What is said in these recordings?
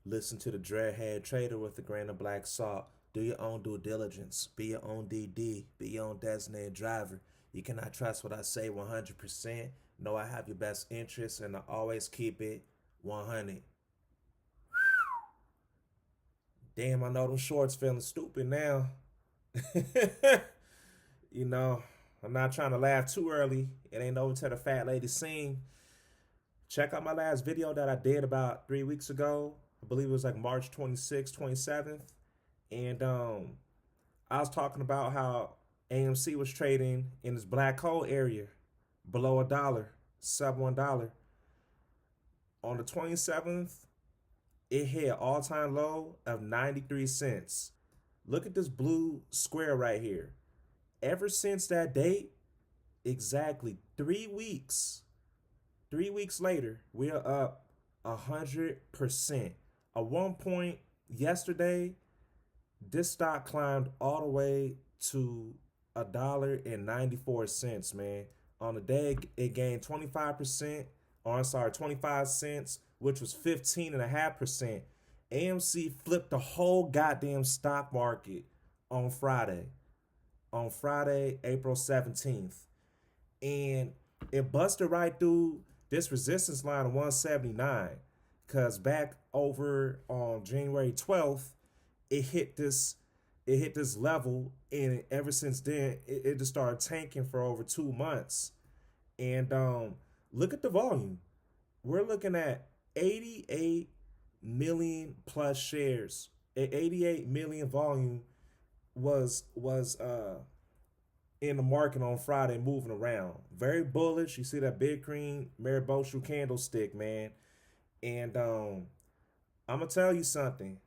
Listen to the dreadhead trader with a grain of black salt. Do your own due diligence. Be your own DD. Be your own designated driver. You cannot trust what I say 100%. Know I have your best interests and I always keep it 100. Damn, I know them shorts feeling stupid now. you know, I'm not trying to laugh too early. It ain't over till the fat lady sing. Check out my last video that I did about 3 weeks ago. I believe it was like March 26th, 27th. And I was talking about how AMC was trading in this black hole area below a dollar, sub $1. On the 27th, it hit an all-time low of 93 cents. Look at this blue square right here. Ever since that date, exactly 3 weeks, 3 weeks later, we are up 100%. At one point yesterday, this stock climbed all the way to $1.94, man. On the day, it gained 25%, or I'm sorry, 25 cents, which was 15.5%. AMC flipped the whole goddamn stock market on Friday. On Friday, April 17th. And it busted right through this resistance line of 179. Cause back over on January 12th, it hit this level, and ever since then it just started tanking for over 2 months. And look at the volume. We're looking at 88 million plus shares. 88 million volume was in the market on Friday, moving around. Very bullish. You see that big green Maraboshu candlestick, man. And I'm gonna tell you something.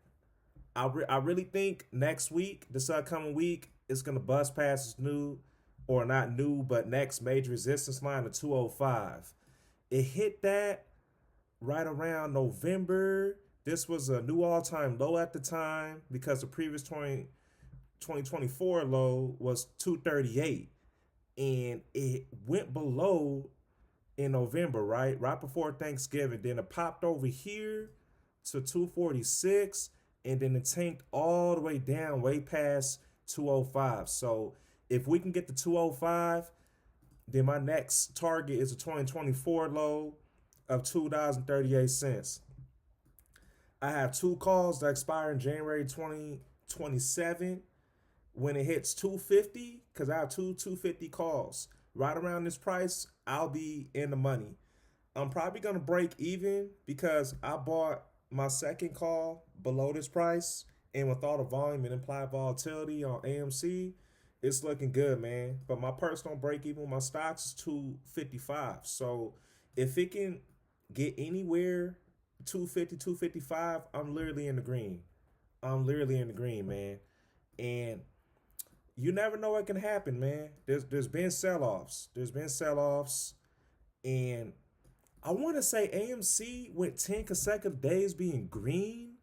I really think next week, this upcoming week, it's gonna bust past this new, or not new, but next major resistance line of 205. It hit that right around November. This was a new all-time low at the time because the previous 2024 low was 238, and it went below in November, right before Thanksgiving. Then it popped over here to 246, and then it tanked all the way down, way past 205. So if we can get to 205, then my next target is a 2024 low of $2.38. I have two calls that expire in January 2027. When it hits 250, because I have two 250 calls, right around this price, I'll be in the money. I'm probably going to break even because I bought my second call below this price. And with all the volume and implied volatility on AMC, it's looking good, man. But my personal break even with my stocks is 255. So if it can get anywhere 250, 255, I'm literally in the green. I'm literally in the green, man. And you never know what can happen, man. There's been sell-offs. There's been sell-offs. And I want to say AMC went 10 consecutive days being green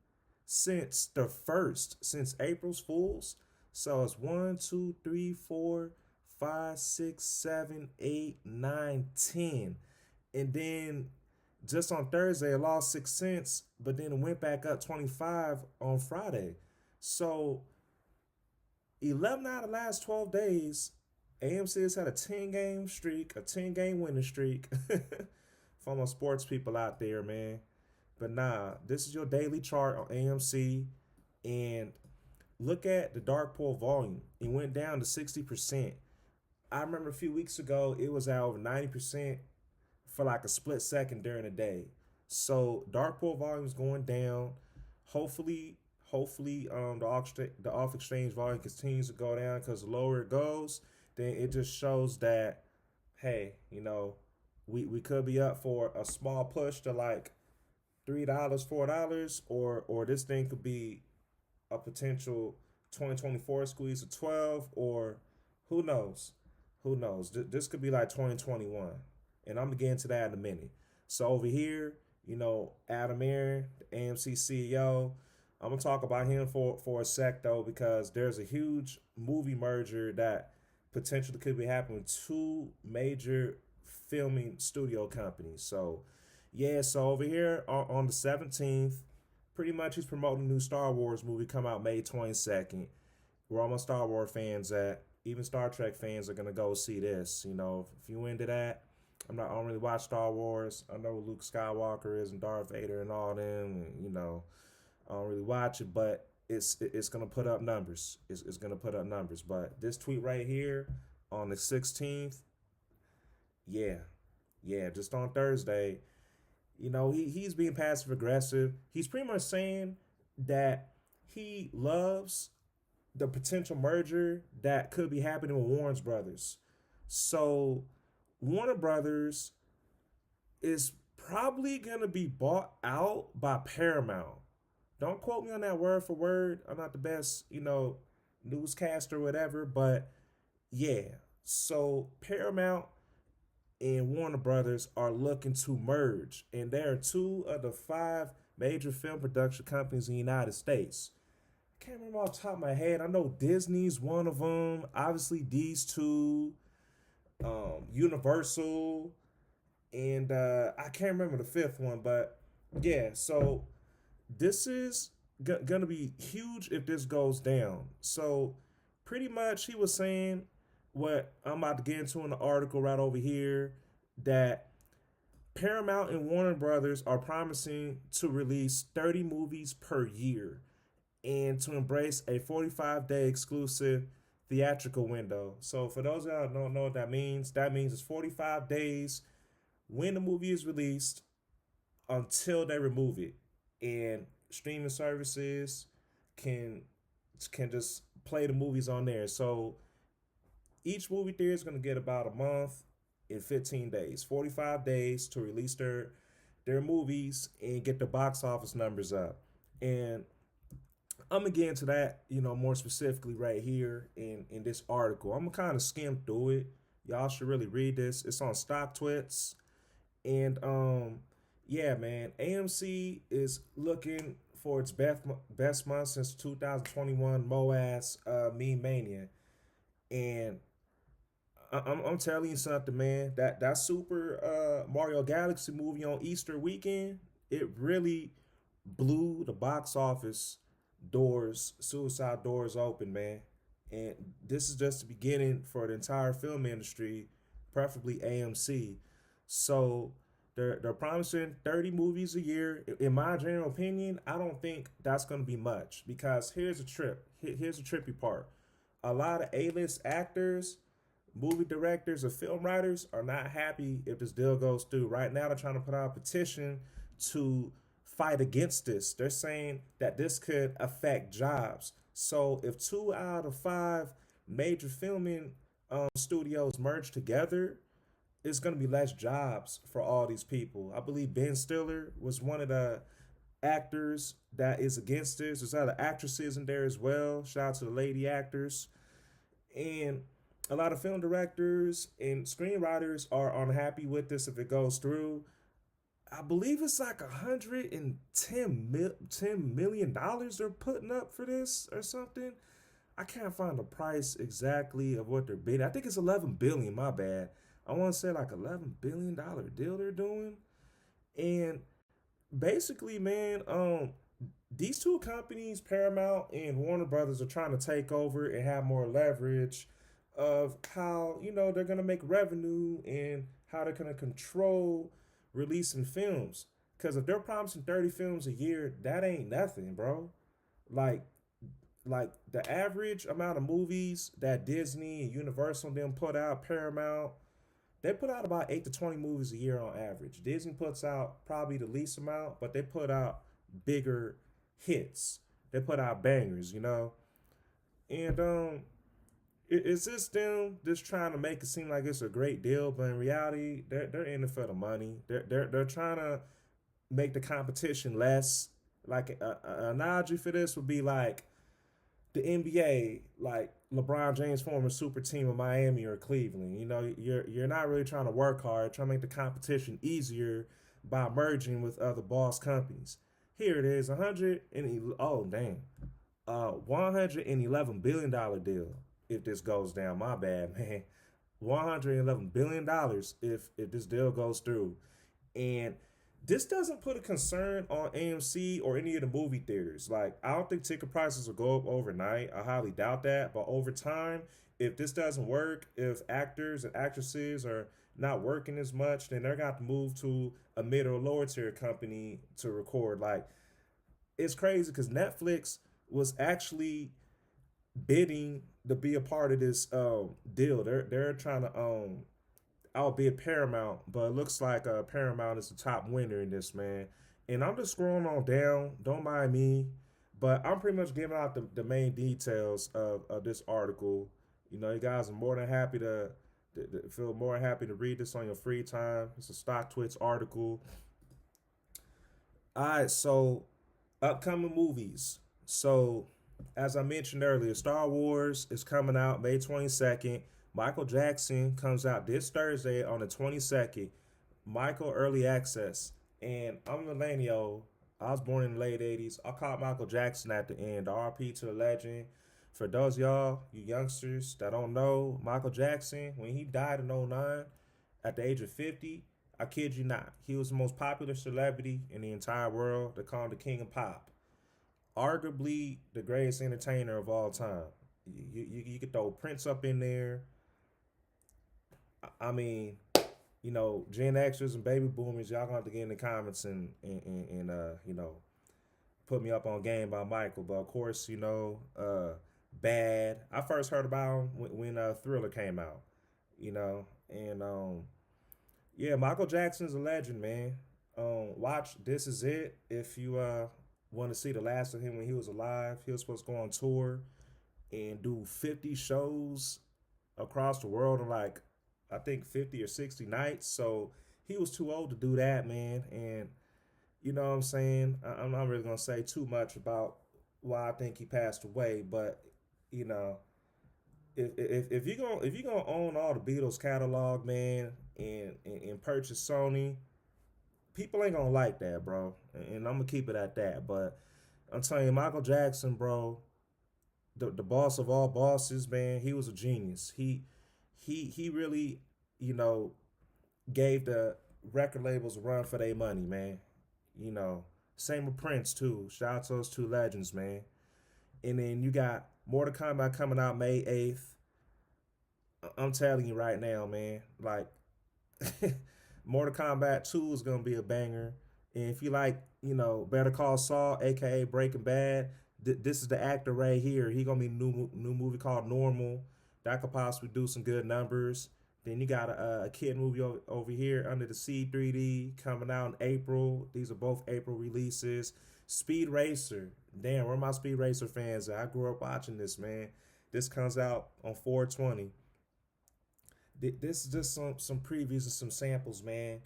since the first, since April's Fools. So it's 1, 2, 3, 4, 5, 6, 7, 8, 9, 10. And then just on Thursday, it lost 6 cents, but then it went back up 25 on Friday. So 11 out of the last 12 days, AMC has had a 10-game streak, a 10-game winning streak. For my sports people out there, man. But nah, this is your daily chart on AMC. And look at the dark pool volume. It went down to 60%. I remember a few weeks ago, it was at over 90% for like a split second during the day. So dark pool volume is going down. Hopefully, the off exchange volume continues to go down, because the lower it goes, then it just shows that, hey, we could be up for a small push to like $3, $4, or this thing could be a potential 2024 squeeze of 12, or who knows? Who knows? This could be like 2021, and I'm gonna get into that in a minute. So over here, Adam Aaron, the AMC CEO. I'm gonna talk about him for a sec though, because there's a huge movie merger that potentially could be happening with two major filming studio companies. So yeah, so over here on the 17th, Pretty much, he's promoting a new Star Wars movie come out May 22nd. Where all my Star Wars fans at, even Star Trek fans are gonna go see this. You know, if you into that, I don't really watch Star Wars. I know who Luke Skywalker is and Darth Vader and all them. And, you know, I don't really watch it, but it's gonna put up numbers. It's gonna put up numbers. But this tweet right here on the 16th, yeah, yeah, just on Thursday, you know, he's being passive aggressive. He's pretty much saying that he loves the potential merger that could be happening with Warner's Brothers. So Warner Brothers is probably gonna be bought out by Paramount. Don't quote me on that word for word. I'm not the best, newscaster or whatever, but yeah. So Paramount and Warner Brothers are looking to merge, and there are two of the five major film production companies in the United States. I can't remember off the top of my head. I know Disney's one of them. Obviously, these two, Universal, and I can't remember the fifth one, but yeah. So this is gonna be huge if this goes down. So pretty much, he was saying what I'm about to get into in the article right over here, that Paramount and Warner Brothers are promising to release 30 movies per year and to embrace a 45-day exclusive theatrical window. So for those that don't know what that means it's 45 days when the movie is released until they remove it. And streaming services can can just play the movies on there. So each movie theater is going to get about a month in 15 days, 45 days to release their movies and get the box office numbers up. And I'm gonna get into that, more specifically right here in this article. I'm gonna kind of skim through it. Y'all should really read this. It's on Stock Twits, and yeah, man, AMC is looking for its best month since 2021 Moaz Meme Mania, and I'm telling you something, man. That Super Mario Galaxy movie on Easter weekend, it really blew the box office suicide doors open, man. And this is just the beginning for the entire film industry, preferably AMC. So they're promising 30 movies a year. In my general opinion, I don't think that's going to be much, because here's the trippy part. A lot of A-list actors, movie directors, or film writers are not happy if this deal goes through. Right now, they're trying to put out a petition to fight against this. They're saying that this could affect jobs. So if 2 out of 5 major filming studios merge together, it's going to be less jobs for all these people. I believe Ben Stiller was one of the actors that is against this. There's other actresses in there as well. Shout out to the lady actors. And a lot of film directors and screenwriters are unhappy with this if it goes through. I believe it's like $110 million they're putting up for this or something. I can't find the price exactly of what they're bidding. I think it's 11 billion. My bad. I want to say like $11 billion deal they're doing, and basically, man, these two companies, Paramount and Warner Brothers, are trying to take over and have more leverage of how they're gonna make revenue and how they're gonna control releasing films. Because if they're promising 30 films a year, that ain't nothing, bro. Like like the average amount of movies that Disney and Universal and them put out, Paramount, they put out about 8 to 20 movies a year on average. Disney puts out probably the least amount, but they put out bigger hits. They put out bangers. And it's just them just trying to make it seem like it's a great deal, but in reality, they're in it for the money. They're trying to make the competition less. Like an analogy for this would be like the NBA, like LeBron James former super team of Miami or Cleveland. You're not really trying to work hard, trying to make the competition easier by merging with other boss companies. Here it is, $111 billion deal. If this goes down, my bad, man. $111 billion if this deal goes through, and this doesn't put a concern on AMC or any of the movie theaters. Like, I don't think ticket prices will go up overnight. I highly doubt that. But over time, if this doesn't work, if actors and actresses are not working as much, then they're going to move to a mid or lower tier company to record. Like, it's crazy because Netflix was actually bidding to be a part of this deal. They're trying to albeit Paramount, but it looks like Paramount is the top winner in this, man. And I'm just scrolling on down. Don't mind me, but I'm pretty much giving out the main details of this article. You know, you guys are more than happy to feel more happy to read this on your free time. It's a Stock Twits article. All right, so upcoming movies. So, as I mentioned earlier, Star Wars is coming out May 22nd. Michael Jackson comes out this Thursday on the 22nd. Michael Early Access. And I'm a millennial. I was born in the late 80s. I caught Michael Jackson at the end. RP to the legend. For those of y'all, you youngsters that don't know, Michael Jackson, when he died in '09 at the age of 50, I kid you not, he was the most popular celebrity in the entire world. They call him the King of Pop. Arguably the greatest entertainer of all time. You could throw Prince up in there. I mean, Gen Xers and baby boomers, y'all gonna have to get in the comments and put me up on game by Michael. But of course, Bad. I first heard about him when Thriller came out, and yeah, Michael Jackson's a legend, man. Watch This Is It if you want to see the last of him when he was alive. He was supposed to go on tour and do 50 shows across the world in like I think 50 or 60 nights. So he was too old to do that, man. And you know what I'm saying? I'm not really gonna say too much about why I think he passed away, but you know, if you're gonna own all the Beatles catalog, man, and purchase Sony, people ain't gonna like that, bro. And I'm gonna keep it at that. But I'm telling you, Michael Jackson, bro, the boss of all bosses, man, he was a genius. He really, you know, gave the record labels a run for their money, man. You know, same with Prince too. Shout out to those two legends, man. And then you got Mortal Kombat coming out May 8th. I'm telling you right now, man. Like Mortal Kombat 2 is gonna be a banger. And if you like, Better Call Saul, aka Breaking Bad, this is the actor right here. He gonna be new movie called Normal. That could possibly do some good numbers. Then you got a kid movie over here, Under the Sea 3D, coming out in April. These are both April releases. Speed Racer. Damn, where are my Speed Racer fans at? I grew up watching this, man. This comes out on 420. This is just some previews and some samples, man,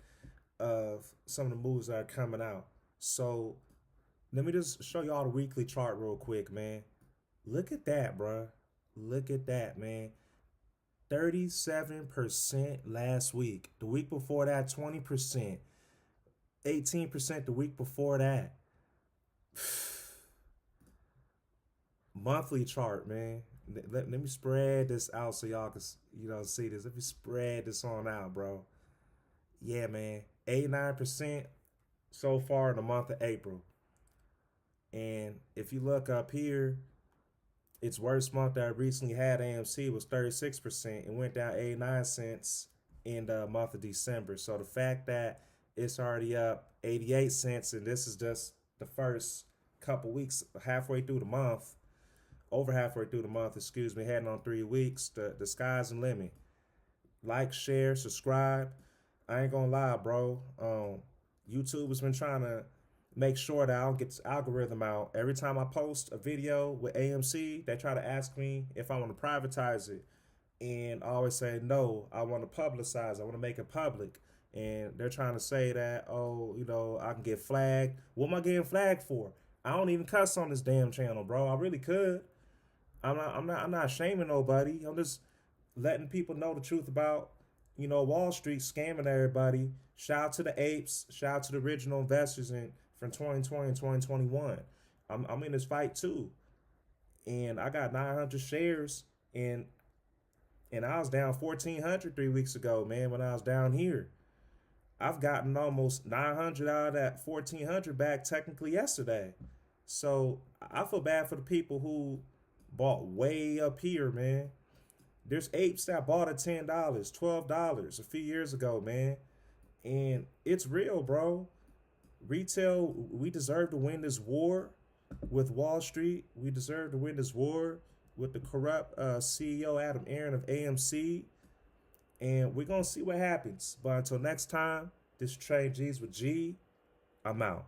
of some of the movies that are coming out. So let me just show y'all the weekly chart real quick, man. Look at that, bruh. Look at that, man. 37% last week. The week before that, 20%. 18% the week before that. Monthly chart, man. Let me spread this out so y'all can see this. Let me spread this on out, bro. Yeah, man. 89% so far in the month of April. And if you look up here, its worst month that I recently had AMC was 36%. It went down 89 cents in the month of December. So the fact that it's already up 88 cents and this is just the first couple weeks, halfway through the month, over halfway through the month, excuse me, heading on 3 weeks, the sky's the limit. Like, share, subscribe. I ain't gonna lie, bro. YouTube has been trying to make sure that I don't get this algorithm out. Every time I post a video with AMC, they try to ask me if I want to privatize it. And I always say, no, I want to publicize. I want to make it public. And they're trying to say that, I can get flagged. What am I getting flagged for? I don't even cuss on this damn channel, bro. I really could. I'm not shaming nobody. I'm just letting people know the truth about, Wall Street scamming everybody. Shout out to the apes. Shout out to the original investors from 2020 and 2021. I'm in this fight too. And I got 900 shares and I was down 1,400 3 weeks ago, man, when I was down here. I've gotten almost 900 out of that 1400 back technically yesterday. So I feel bad for the people who bought way up here, man. There's apes that bought at $10, $12 a few years ago, man. And it's real, bro. Retail, we deserve to win this war with Wall Street. We deserve to win this war with the corrupt CEO Adam Aaron of AMC. And we're going to see what happens. But until next time, this train G's with G. I'm out.